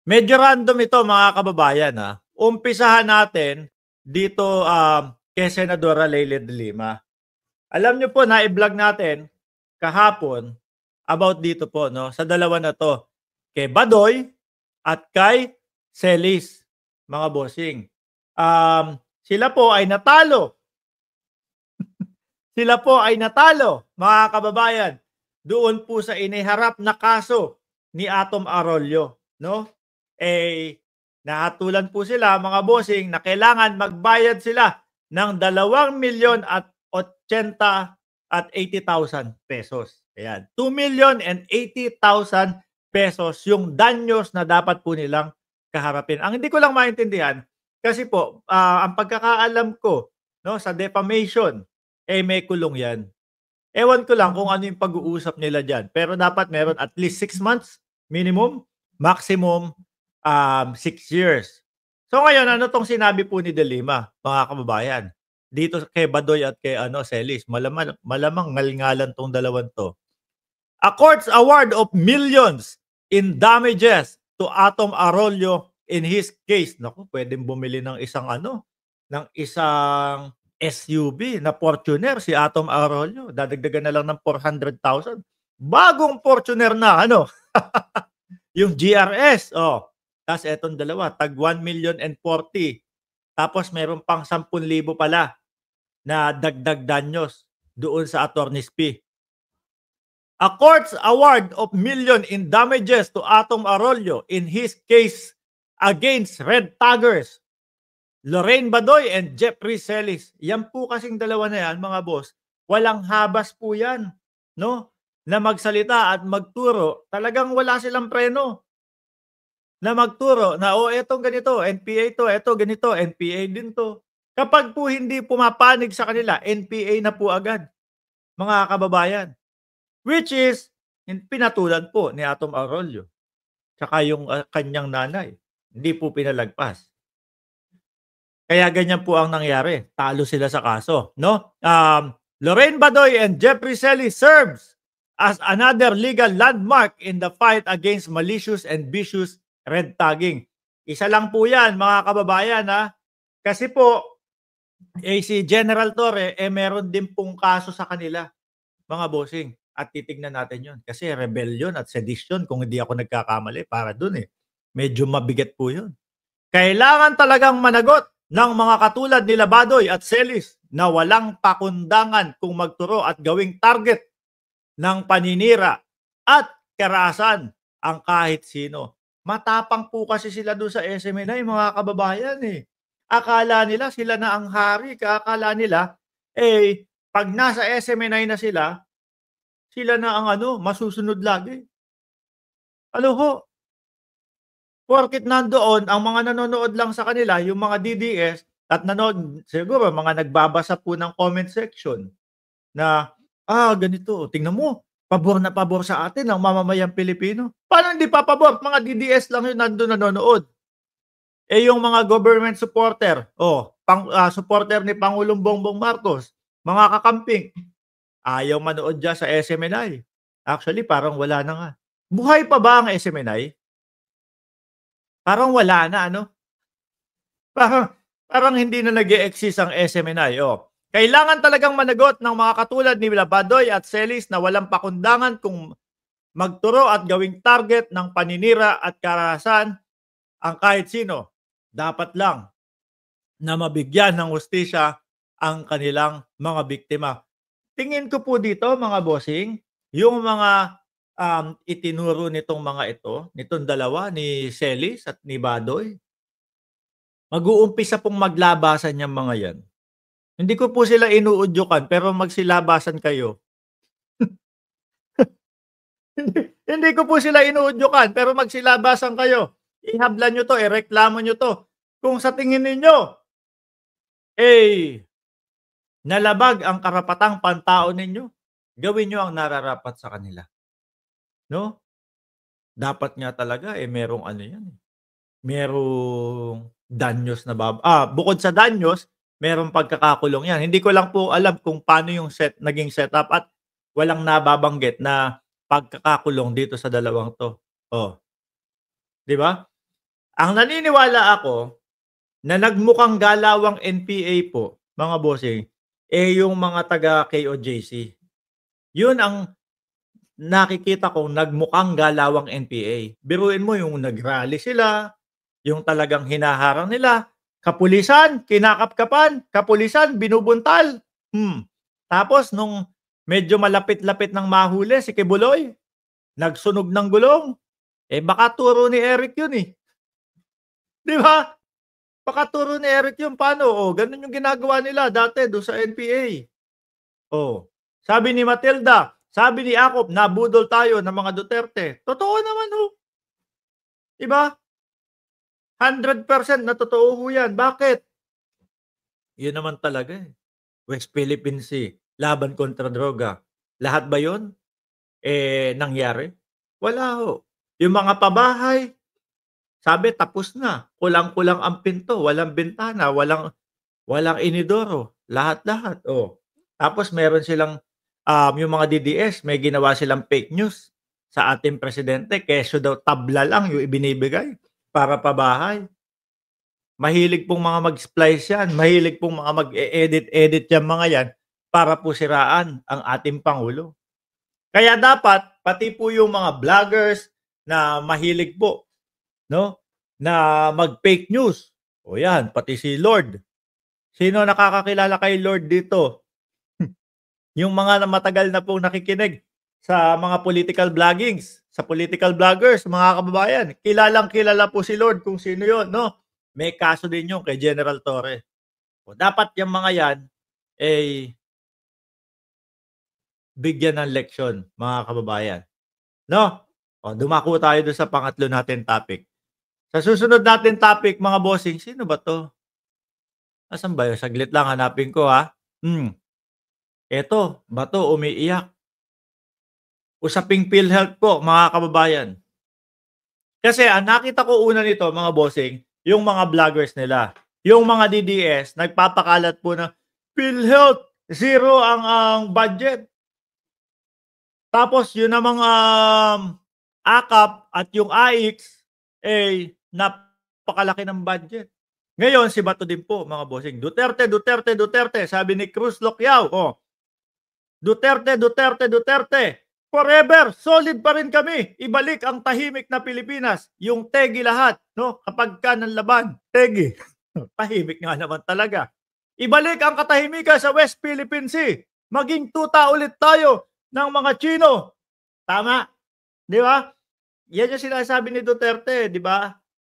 Medyo random ito mga kababayan, Umpisahan natin dito, kay Senadora Leila de Lima. Alam niyo po na i-vlog natin kahapon about dito po 'no, sa dalawa na 'to, kay Badoy at kay Celis, mga bossing. Sila po ay natalo. Sila po ay natalo, mga kababayan, doon po sa iniharap na kaso ni Atom Arroyo, no? Nahatulan po sila mga bossing na kailangan magbayad sila ng 2,080,000 pesos. Ayan, 2,080,000 pesos yung danyos na dapat po nilang kaharapin. Ang hindi ko lang maintindihan, kasi po, ang pagkakaalam ko, no, sa defamation, may kulong yan. Ewan ko lang kung ano yung pag-uusap nila diyan, pero dapat meron at least 6 months minimum, maximum 6 years. So ngayon, ano 'tong sinabi po ni De Lima, mga kababayan, dito kay Badoy at kay Celis, malamang ngalngalan 'tong dalawang 'to. A court's award of millions in damages to Atom Arroyo in his case. Naku, puwedeng bumili ng isang SUV na Fortuner si Atom Arroyo. Dadagdagan na lang ng 400,000. Bagong Fortuner na yung GRS, ta's etong dalawa tag 1,040,000. Tapos meron pang 10,000 pala na dagdag danyos doon sa attorney's fee. A court's award of million in damages to Atom Arroyo in his case against red taggers Lorraine Badoy and Jeffrey Celis. Yan po kasing dalawa na yan, mga boss. Walang habas po yan, no? Na magsalita at magturo. Talagang wala silang preno. Na magturo na, etong ganito, NPA to, eto ganito, NPA din to. Kapag po hindi pumapanig sa kanila, NPA na po agad, mga kababayan. Which is, pinatulan po ni Atom Arroyo. Tsaka yung kanyang nanay. Hindi po pinalagpas. Kaya ganyan po ang nangyari. Talo sila sa kaso, no? Lorraine Badoy and Jeffrey Celis serves as another legal landmark in the fight against malicious and vicious red tagging. Isa lang po 'yan, mga kababayan, Kasi po si General Torre meron din pong kaso sa kanila, mga bossing. At titignan natin 'yon kasi rebellion at sedition kung hindi ako nagkakamali para doon Medyo mabigat po 'yon. Kailangan talagang managot ng mga katulad ni Badoy at Celis na walang pakundangan kung magturo at gawing target ng paninira at karahasan ang kahit sino. Matapang po kasi sila doon sa SMNI, mga kababayan Akala nila sila na ang hari, akala nila pag nasa SMNI na sila na ang masusunod lagi. Ano ho? Porket nandoon, ang mga nanonood lang sa kanila, yung mga DDS at nanood, siguro mga nagbabasa po ng comment section na, ganito, tingnan mo, pabor na pabor sa atin ang mamamayang Pilipino. Paano hindi papabor? Mga DDS lang yun nandoon nanonood. Yung mga government supporter, supporter ni Pangulong Bongbong Marcos, mga kakamping, ayaw manood dyan sa SMNI. Actually, parang wala na nga. Buhay pa ba ang SMNI? Parang wala na, Parang hindi na nag-e-exist ang SMNI, Kailangan talagang managot ng mga katulad ni Badoy at Celis na walang pakundangan kung magturo at gawing target ng paninira at karahasan ang kahit sino. Dapat lang na mabigyan ng hustisya ang kanilang mga biktima. Tingin ko po dito, mga bossing, yung mga itinuro nitong mga ito, nitong dalawa, ni Celis at ni Badoy, mag-uumpisa pong maglabasan yung mga yan. Hindi ko po sila inuudyukan, pero magsilabasan kayo. Hindi ko po sila inuudyukan, pero magsilabasan kayo. Ihablan nyo to, ireklamo nyo to. Kung sa tingin ninyo, nalabag ang karapatang pantao ninyo, gawin nyo ang nararapat sa kanila. No? Dapat nga talaga merong merong danyos na bukod sa danyos, merong pagkakakulong yan. Hindi ko lang po alam kung paano yung naging setup at walang nababanggit na pagkakakulong dito sa dalawang to. 'Di ba? Ang naniniwala ako na nagmukhang galawang NPA po, mga bossing, yung mga taga KOJC. Yun ang nakikita kong nagmukhang galawang NPA. Biruin mo yung nag-rally sila, yung talagang hinaharang nila, kapulisan kinakapkapan, kapulisan binubuntal. Tapos nung medyo malapit-lapit ng mahuli si Kibuloy, nagsunog ng gulong. Baka turo ni Eric yun, 'di ba? Baka turo ni Eric yun, paano, ganun yung ginagawa nila dati dun sa NPA. Sabi ni Matilda, sabi ni Akop, nabudol tayo ng mga Duterte. Totoo naman 'di ba? 100% na totoo yan. Bakit? Yun naman talaga, West Philippine Sea, laban kontra droga. Lahat ba yun, nangyari? Wala Yung mga pabahay, sabi tapos na, kulang-kulang ang pinto, walang bintana, walang inidoro, lahat-lahat, Tapos meron silang, yung mga DDS may ginawa silang fake news sa ating presidente, kesyo daw tabla lang yung ibinibigay para pabahay. Mahilig pong mga mag-splice yan, mahilig pong mga mag-e-edit-edit yang mga yan para po siraan ang ating pangulo. Kaya dapat pati po yung mga vloggers na mahilig po, na mag-fake news. Yan, pati si Lord. Sino nakakakilala kay Lord dito? Yung mga matagal na pong nakikinig sa mga political vloggings, sa political vloggers, mga kababayan, kilalang-kilala po si Lord kung sino yun, May kaso din yun kay General Torre. Dapat yung mga yan, bigyan ng leksyon, mga kababayan. Dumako tayo doon sa pangatlo natin topic. Sa susunod natin topic, mga bossing, sino ba to? Asan ba yun? Saglit lang, hanapin ko Eto, bato umiiyak. Usaping PhilHealth po, mga kababayan. Kasi ang nakita ko una nito, mga bossing, yung mga vloggers nila. Yung mga DDS, nagpapakalat po na PhilHealth, zero ang budget. Tapos yun namang AKAP at yung AIX, napakalaki ng budget. Ngayon, si Bato din po, mga bossing. Duterte, Duterte, Duterte, sabi ni Cruz Loquiao. Duterte, Duterte, Duterte. Forever, solid pa rin kami. Ibalik ang tahimik na Pilipinas. Yung tegi lahat, kapag ka ng laban, tegi. Tahimik nga naman talaga. Ibalik ang katahimikan sa West Philippine Sea. Maging tuta ulit tayo ng mga Chino. Tama. Di ba? Yan yung sinasabi ni Duterte, di ba?